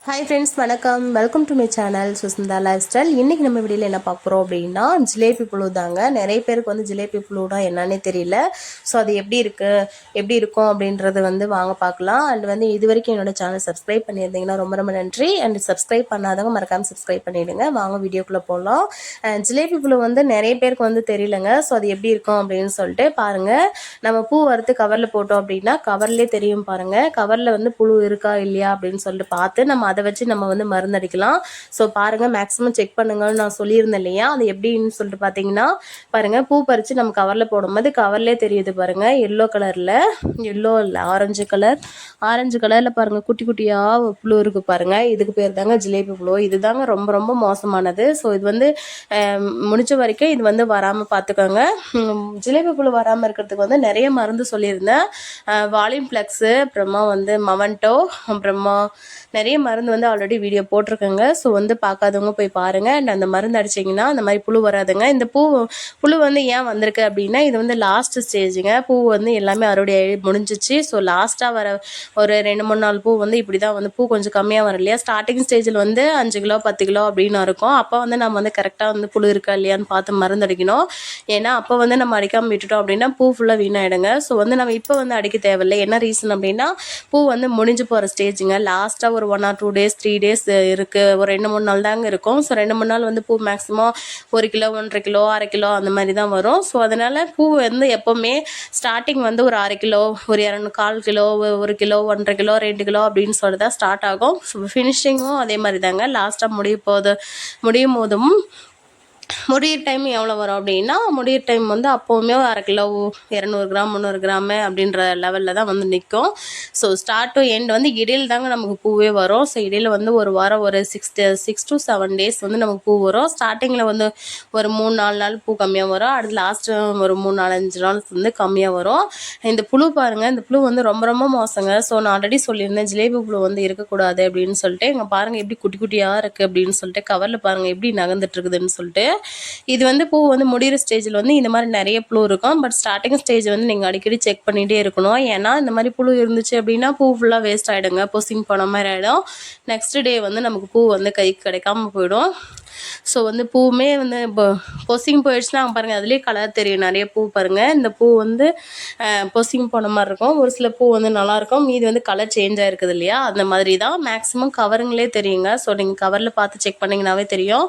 Hi friends, வணக்கம். Welcome to my channel Sushmita life style. இன்றைக்கி நம்ம வீடியோவில் என்ன பார்க்க போகிறோம் அப்படின்னா, ஜிலேபி புழு தாங்க. நிறைய பேருக்கு வந்து ஜிலேபி புழுனா என்னன்னே தெரியல. ஸோ அது எப்படி இருக்கும் அப்படின்றது வந்து வாங்க பார்க்கலாம். அண்ட் வந்து இது வரைக்கும் என்னோட சேனல் சப்ஸ்கிரைப் பண்ணியிருந்தீங்கன்னா ரொம்ப ரொம்ப நன்றி. அண்ட் சப்ஸ்கிரைப் பண்ணாதவங்க மறக்காமல் சப்ஸ்கிரைப் பண்ணிவிடுங்க. வாங்க வீடியோக்குள்ளே போகலாம். ஜிலேபி புழு வந்து நிறைய பேருக்கு வந்து தெரியலங்க. ஸோ அது எப்படி இருக்கும் அப்படின்னு சொல்லிட்டு பாருங்கள். நம்ம பூ வறுத்து கவரில் போட்டோம் அப்படின்னா கவர்லேயே தெரியும் பாருங்கள். கவரில் வந்து புழு இருக்கா இல்லையா அப்படின்னு சொல்லிட்டு பார்த்து நம்ம அதை வச்சு நம்ம வந்து மருந்தடிக்கலாம். ஸோ பாருங்கள், மேக்ஸிமம் செக் பண்ணுங்கன்னு நான் சொல்லியிருந்தேன் இல்லையா, அது எப்படின்னு சொல்லிட்டு பார்த்தீங்கன்னா பாருங்கள், பூ பறித்து நம்ம கவரில் போடும்போது கவர்லேயே தெரியுது பாருங்கள். எல்லோ கலரில், எல்லோ இல்லை ஆரஞ்சு கலரில் பாருங்கள், குட்டி குட்டியாக புழு இருக்குது பாருங்கள். இதுக்கு பேர் தாங்க ஜிலேபி புழு. இது தாங்க ரொம்ப ரொம்ப மோசமானது. ஸோ இது வந்து முடிஞ்ச வரைக்கும் இது வந்து வராமல் பார்த்துக்கோங்க. ஜிலேபி புழு வராமல் இருக்கிறதுக்கு வந்து நிறைய மருந்து சொல்லியிருந்தேன். வால்யூம் ஃப்ளெக்ஸு, அப்புறமா வந்து மவன்டோ, அப்புறமா நிறைய மருந்து வந்து ஆல்ரெடி வீடியோ போட்டிருக்கேங்க. ஸோ வந்து பார்க்காதவங்க போய் பாருங்கள். அண்ட் அந்த மருந்து அடிச்சிங்கன்னா அந்த மாதிரி புழு வராதுங்க. இந்த புழு வந்து ஏன் வந்திருக்கு அப்படின்னா, இது வந்து லாஸ்ட் ஸ்டேஜுங்க. பூ வந்து எல்லாமே அறுவடை முடிஞ்சிச்சு. ஸோ லாஸ்ட்டாக வர ஒரு 2-3 நாள் பூ வந்து இப்படி தான் வந்து பூ கொஞ்சம் கம்மியாக வரும் இல்லையா. ஸ்டார்டிங் ஸ்டேஜில் வந்து 5 கிலோ 10 கிலோ அப்படின்னு இருக்கும். அப்போ வந்து நம்ம வந்து கரெக்டாக வந்து புழு இருக்கா இல்லையான்னு பார்த்து மருந்து அடிக்கணும். ஏன்னா அப்போ வந்து நம்ம அடிக்காமல் விட்டுட்டோம் அப்படின்னா பூ ஃபுல்லாக வீணாயிடுங்க. ஸோ வந்து நம்ம இப்போ வந்து அடிக்க தேவையில்லை. என்ன ரீசன் அப்படின்னா, பூ வந்து முடிஞ்சு போகிற ஸ்டேஜுங்க. லாஸ்ட்டாக ஒரு 1 or 2 days 3 days இருக்குது. ஒரு 2-3 நாள் தாங்க இருக்கும். ஸோ 2-3 நாள் வந்து பூ மேக்ஸிமம் 1 கிலோ 1.5 கிலோ 1/2 கிலோ அந்த மாதிரி தான் வரும். ஸோ அதனால் பூ வந்து எப்போவுமே ஸ்டார்டிங் வந்து ஒரு 1/2 கிலோ, ஒரு 1/4 கிலோ, 1 கிலோ 1.5 கிலோ 2 கிலோ அப்படின்னு சொல்லி தான் ஸ்டார்ட் ஆகும். ஸோ ஃபினிஷிங்கும் அதே மாதிரி தாங்க. லாஸ்ட்டாக முடியும் போதும் முடியிற டைம் எவ்வளோ வரும் அப்படின்னா, முடியிற டைம் வந்து அப்போவுமே 1/2 கிலோ 200 கிராம் 300 கிராமு அப்படின்ற லெவலில் தான் வந்து நிற்கும். ஸோ ஸ்டார்ட் டு எண்ட் வந்து இடையில் தாங்க நமக்கு பூவே வரும். ஸோ இடையில் வந்து ஒரு வாரம் ஒரு 6 to 7 days வந்து நமக்கு பூ வரும். ஸ்டார்டிங்கில் வந்து ஒரு 3-4 நாள் பூ கம்மியாக வரும். அடுத்து லாஸ்ட்டு ஒரு 3-4-5 நாள் வந்து கம்மியாக வரும். இந்த புழு பாருங்கள், இந்த புழு வந்து ரொம்ப ரொம்ப மோசங்க. ஸோ நான் ஆல்ரெடி சொல்லியிருந்தேன் ஜிலேபி புழு வந்து இருக்கக்கூடாது அப்படின்னு சொல்லிட்டு. இங்கே பாருங்கள் எப்படி குட்டி குட்டியாக இருக்குது அப்படின்னு சொல்லிட்டு. கவரில் பாருங்கள் எப்படி நகர்ந்துட்டுருக்குதுன்னு சொல்லிட்டு. இது வந்து பூ வந்து முடிகிற ஸ்டேஜில் வந்து இந்த மாதிரி நிறைய புழு இருக்கும். பட் ஸ்டார்டிங் ஸ்டேஜ் வந்து நீங்கள் அடிக்கடி செக் பண்ணிகிட்டே இருக்கணும். ஏன்னா இந்த மாதிரி புழு இருந்துச்சு அப்படின்னா பூ ஃபுல்லாக வேஸ்ட் ஆகிடுங்க. பொசிங் போன மாதிரி ஆகிடும். நெக்ஸ்ட் டே வந்து நமக்கு பூ வந்து கைக்கு கிடைக்காம போயிடும். ஸோ வந்து பூவுமே வந்து இப்போ பொசிங் போயிடுச்சுன்னா பாருங்கள், அதுலேயே கலர் தெரியும். நிறைய பூ பாருங்கள், இந்த பூ வந்து பொசிங் போன மாதிரி இருக்கும். ஒரு சில பூ வந்து நல்லாயிருக்கும், மீது வந்து கலர் சேஞ்ச் ஆகிருக்குது இல்லையா, அந்த மாதிரி தான். மேக்ஸிமம் கவருங்களே தெரியுங்க. ஸோ நீங்கள் கவரில் பார்த்து செக் பண்ணிங்கனாவே தெரியும்.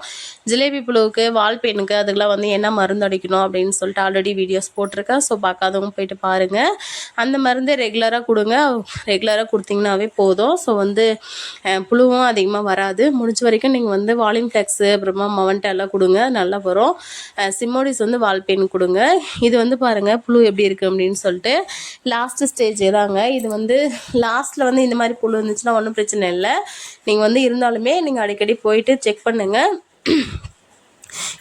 ஜிலேபி புழுவுக்கு, வால் பெயினுக்கு அதுக்கெலாம் வந்து என்ன மருந்து அடிக்கணும் அப்படின்னு சொல்லிட்டு ஆல்ரெடி வீடியோஸ் போட்டிருக்கேன். ஸோ பார்க்காதவங்க போயிட்டு பாருங்கள். அந்த மருந்தே ரெகுலராக கொடுங்க. ரெகுலராக கொடுத்தீங்கன்னாவே போதும். ஸோ வந்து புழுவும் அதிகமாக வராது. முடிஞ்ச வரைக்கும் நீங்கள் வந்து வால்யூம் ஃப்ளெக்ஸு, அப்புறமா மவன்டா எல்லாம் கொடுங்க, நல்லா வரும். சிமோடிஸ் வந்து வால் பெயின் கொடுங்க. இது வந்து பாருங்கள் புழு எப்படி இருக்குது அப்படின்னு சொல்லிட்டு. லாஸ்ட்டு ஸ்டேஜ் தாங்க இது. வந்து லாஸ்ட்டில் வந்து இந்த மாதிரி புழு இருந்துச்சுன்னா ஒன்றும் பிரச்சனை இல்லை. நீங்கள் வந்து இருந்தாலுமே நீங்கள் அடிக்கடி போயிட்டு செக் பண்ணுங்கள்.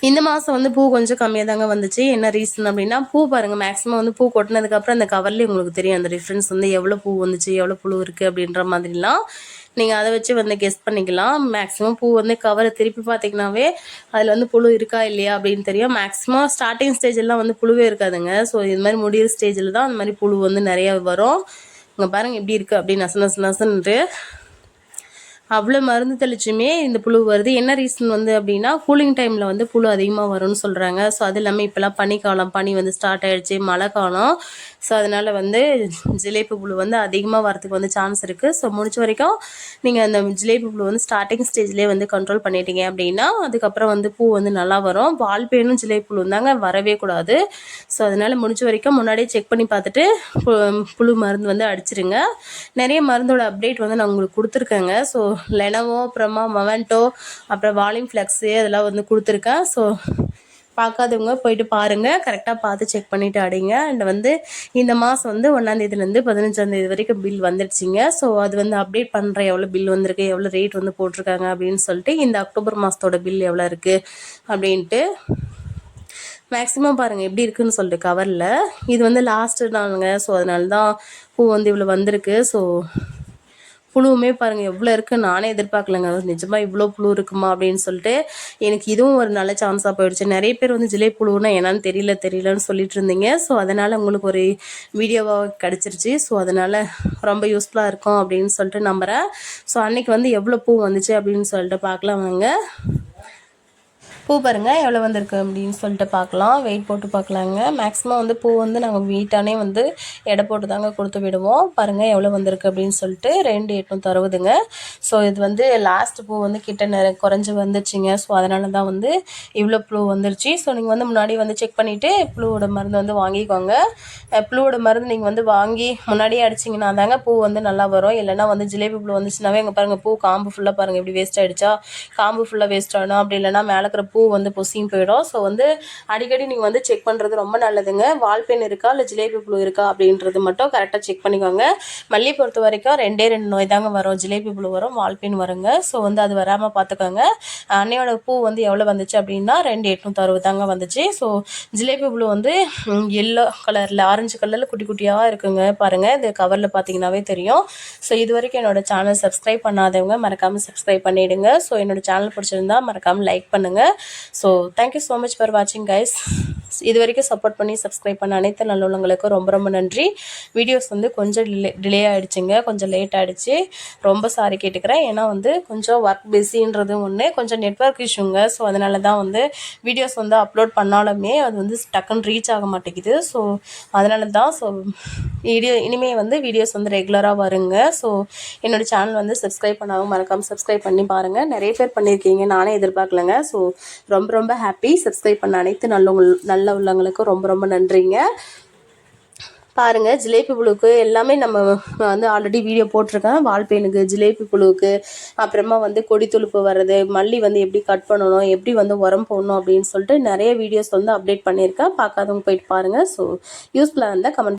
இந்த மாதம் வந்து பூ கொஞ்சம் கம்மியாக தாங்க வந்துச்சு. என்ன ரீசன் அப்படின்னா, பூ பாருங்கள், மேக்ஸிமம் வந்து பூ கொட்டினதுக்கப்புறம் அந்த கவர்லேயே உங்களுக்கு தெரியும் அந்த டிஃப்ரென்ஸ் வந்து எவ்வளோ பூ வந்துச்சு எவ்வளோ புழு இருக்குது அப்படின்ற மாதிரிலாம். நீங்கள் அதை வச்சு வந்து கெஸ் பண்ணிக்கலாம். மேக்ஸிமம் பூ வந்து கவரை திருப்பி பார்த்தீங்கன்னாவே அதில் வந்து புழு இருக்கா இல்லையா அப்படின்னு தெரியும். மேக்ஸிமம் ஸ்டார்டிங் ஸ்டேஜெல்லாம் வந்து புழுவே இருக்காதுங்க. ஸோ இது மாதிரி முடிகிற ஸ்டேஜில் தான் அந்த மாதிரி புழு வந்து நிறையா வரும். இங்கே பாருங்கள் எப்படி இருக்குது அப்படின்னு நசன்ட்டு அவ்வளோ மருந்து தெளிச்சுமே இந்த புழு வருது. என்ன ரீசன் வந்து அப்படின்னா, கூலிங் டைமில் வந்து புழு அதிகமாக வரும்னு சொல்கிறாங்க. ஸோ அது இல்லாமல் இப்போலாம் பனிக்காலம், பனி வந்து ஸ்டார்ட் ஆகிடுச்சு, மழை காலம். ஸோ அதனால் வந்து ஜிலேபி புழு வந்து அதிகமாக வரதுக்கு வந்து சான்ஸ் இருக்குது. ஸோ முடிச்ச வரைக்கும் நீங்கள் அந்த ஜிலேபி புழு வந்து ஸ்டார்டிங் ஸ்டேஜ்லேயே வந்து கண்ட்ரோல் பண்ணிட்டீங்க அப்படின்னா அதுக்கப்புறம் வந்து பூ வந்து நல்லா வரும். வால் பெயினும் ஜிலேபி புழு தாங்க வரவே கூடாது. ஸோ அதனால் முடிஞ்ச வரைக்கும் முன்னாடியே செக் பண்ணி பார்த்துட்டு புழு மருந்து வந்து அடிச்சிருங்க. நிறைய மருந்தோட அப்டேட் வந்து நான் உங்களுக்கு கொடுத்துருக்கேங்க. ஸோ லெனவோ, அப்புறமா மொமெண்டோ, அப்புறம் வால்யூம் ஃப்ளெக்ஸு அதெல்லாம் வந்து கொடுத்துருக்கேன். ஸோ பார்க்காதவங்க போயிட்டு பாருங்கள், கரெக்டாக பார்த்து செக் பண்ணிவிட்டு அடிங்க. அண்ட் வந்து இந்த மாதம் வந்து 1ஆந்தேதிலேருந்து 15ஆந்தேதி வரைக்கும் பில் வந்துடுச்சிங்க. ஸோ அது வந்து அப்டேட் பண்ணுறேன், எவ்வளோ பில் வந்திருக்கு, எவ்வளோ ரேட் வந்து போட்டிருக்காங்க அப்படின்னு சொல்லிட்டு. இந்த அக்டோபர் மாதத்தோட பில் எவ்வளோ இருக்குது அப்படின்ட்டு மேக்ஸிமம் பாருங்கள் எப்படி இருக்குதுன்னு சொல்லிட்டு கவரில். இது வந்து லாஸ்ட்டு நாளுங்க. ஸோ அதனால தான் பூ வந்து இவ்வளோ வந்திருக்கு. ஸோ புழுவுமே பாருங்கள் எவ்வளோ இருக்குது, நானே எதிர்பார்க்கலங்க. நிஜமாக இவ்வளோ புழு இருக்குமா அப்படின்னு சொல்லிட்டு எனக்கு இதுவும் ஒரு நல்ல சான்ஸாக போயிடுச்சு. நிறைய பேர் வந்து ஜிலேபி புழுன்னா என்னன்னு தெரியலன்னு சொல்லிட்டு இருந்தீங்க. ஸோ அதனால் உங்களுக்கு ஒரு வீடியோவாக கிடச்சிருச்சு. ஸோ அதனால் ரொம்ப யூஸ்ஃபுல்லாக இருக்கும் அப்படின்னு சொல்லிட்டு நம்புகிறேன். ஸோ அன்றைக்கி வந்து எவ்வளோ பூ வந்துச்சு அப்படின்னு சொல்லிட்டு பார்க்கலாம் வாங்க. பூ பாருங்கள் எவ்வளோ வந்திருக்கு அப்படின்னு சொல்லிட்டு பார்க்கலாம். வெயிட் போட்டு பார்க்கலாங்க. மேக்ஸிமம் வந்து பூ வந்து நாங்கள் வீட்டானே வந்து எடை போட்டு தாங்க கொடுத்து விடுவோம். பாருங்கள் எவ்வளோ வந்திருக்கு அப்படின்னு சொல்லிட்டு 2860ங்க. ஸோ இது வந்து லாஸ்ட் பூ வந்து கிட்ட குறைஞ்சி வந்துருச்சுங்க. ஸோ அதனால தான் வந்து இவ்வளோ பூ வந்துருச்சு. ஸோ நீங்கள் வந்து முன்னாடி வந்து செக் பண்ணிவிட்டு புழுவோட மருந்து வந்து வாங்கிக்கோங்க. புழுவோட மருந்து நீங்கள் வந்து வாங்கி முன்னாடியே அடிச்சிங்கன்னா தாங்க பூ வந்து நல்லா வரும். இல்லைனா வந்து ஜிலேபி புழு வந்துச்சுனாவே எங்கள் பாருங்கள் பூ காம்பு ஃபுல்லாக பாருங்கள் எப்படி வேஸ்ட் ஆகிடுச்சா, காம்பு ஃபுல்லாக வேஸ்ட் ஆகணும். அப்படி இல்லைனா மேலே இருக்கிற பூ வந்து பொசியும் போயிடும். ஸோ வந்து அடிக்கடி நீங்கள் வந்து செக் பண்ணுறது ரொம்ப நல்லதுங்க. வால்பென் இருக்கா இல்லை ஜிலேபி புழு இருக்கா அப்படின்றது மட்டும் கரெக்டாக செக் பண்ணிக்கோங்க. மல்லி பொறுத்த வரைக்கும் 2 நோய் தாங்க வரும். ஜிலேபி புழு வரும், வால்பென் வருங்க. ஸோ வந்து அது வராமல் பார்த்துக்கோங்க. அன்னையோட பூ வந்து எவ்வளோ வந்துச்சு அப்படின்னா 2860 தாங்க வந்துச்சு. ஸோ ஜிலேபி புழு வந்து எல்லோ கலரில் ஆரஞ்சு கலரில் குட்டி குட்டியாக இருக்குங்க. பாருங்கள் இது கவரில் பார்த்தீங்கன்னாவே தெரியும். ஸோ இது வரைக்கும் என்னோடய சேனல் சப்ஸ்கிரைப் பண்ணாதவங்க மறக்காமல் சப்ஸ்கிரைப் பண்ணிவிடுங்க. ஸோ என்னோடய சேனல் பிடிச்சிருந்தா மறக்காமல் லைக் பண்ணுங்கள். So thank you so much for வாட்சிங் கைஸ். இது வரைக்கும் சப்போர்ட் பண்ணி சப்ஸ்கிரைப் பண்ண அனைத்து நல்லவங்களுக்கும் ரொம்ப ரொம்ப நன்றி. வீடியோஸ் வந்து கொஞ்சம் டிலே ஆகிடுச்சுங்க, கொஞ்சம் லேட் ஆகிடுச்சு. ரொம்ப சாரி கேட்டுக்கிறேன். ஏன்னா வந்து கொஞ்சம் ஒர்க் பிஸின்றது ஒன்று, கொஞ்சம் நெட்வொர்க் இஷ்யூங்க. ஸோ அதனால தான் வந்து வீடியோஸ் வந்து அப்லோட் பண்ணாலுமே அது வந்து டக்குன்னு ரீச் ஆக மாட்டேங்குது. ஸோ அதனால தான் இனிமேல் வந்து வீடியோஸ் வந்து ரெகுலராக வருங்க. ஸோ என்னோடய சேனல் வந்து சப்ஸ்கிரைப் பண்ணாமல் மறக்காமல் சப்ஸ்கிரைப் பண்ணி பாருங்கள். நிறைய பேர் பண்ணியிருக்கீங்க, நானே எதிர்பார்க்கலங்க. ஸோ ரொம்ப ரொம்ப ஹாப்பி. சப்ஸ்கிரைப் பண்ண அனைத்து நல்ல உள்ளவங்களுக்கும் ரொம்ப ரொம்ப நன்றிங்க. பாருங்கள் ஜிலேபி புழுவுக்கு எல்லாமே நம்ம வந்து ஆல்ரெடி வீடியோ போட்டிருக்கேன். வால்பெயினுக்கு, ஜிலேபி புழுவுக்கு, அப்புறமா வந்து கொடி துளுப்பு வர்றது, மல்லி வந்து எப்படி கட் பண்ணணும், எப்படி வந்து உரம் போடணும் அப்படின்னு சொல்லிட்டு நிறைய வீடியோஸ் வந்து அப்டேட் பண்ணியிருக்கேன். பார்க்காதவங்க போயிட்டு பாருங்கள். ஸோ யூஸ்ஃபுல்லாக இருந்தால் கமெண்ட்